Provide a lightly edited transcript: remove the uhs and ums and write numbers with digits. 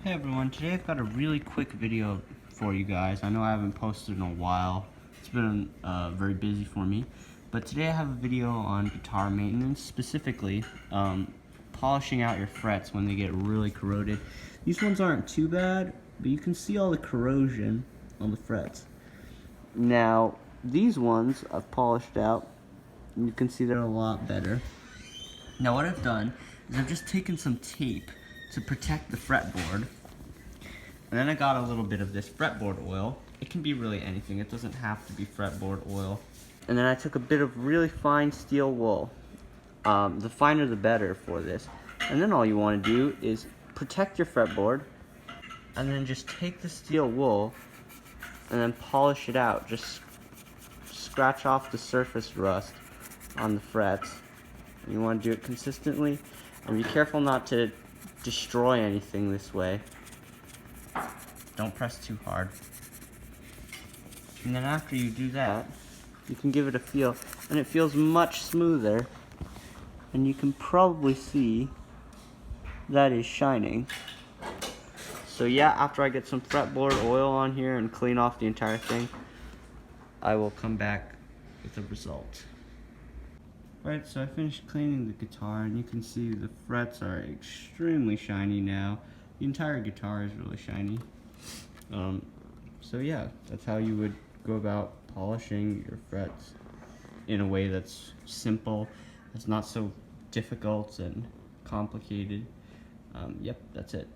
Hey everyone, today I've got a really quick video for you guys. I know I haven't posted in a while. It's been very busy for me. But today I have a video on guitar maintenance, specifically polishing out your frets when they get really corroded. These ones aren't too bad, but you can see all the corrosion on the frets. Now, these ones I've polished out, and you can see they're a lot better. Now what I've done is I've just taken some tape to protect the fretboard. And then I got a little bit of this fretboard oil. It can be really anything, it doesn't have to be fretboard oil. And then I took a bit of really fine steel wool. The finer the better for this. And then all you want to do is protect your fretboard, and then just take the steel wool and then polish it out. Just scratch off the surface rust on the frets. And you want to do it consistently, and be careful not to destroy anything this way. Don't press too hard. And then after you do that, you can give it a feel, and it feels much smoother, and you can probably see that is shining. So yeah, after I get some fretboard oil on here and clean off the entire thing, I will come back with the result. Alright, so I finished cleaning the guitar, and you can see the frets are extremely shiny now. The entire guitar is really shiny. So yeah, that's how you would go about polishing your frets in a way that's simple, that's not so difficult and complicated. Yep, that's it.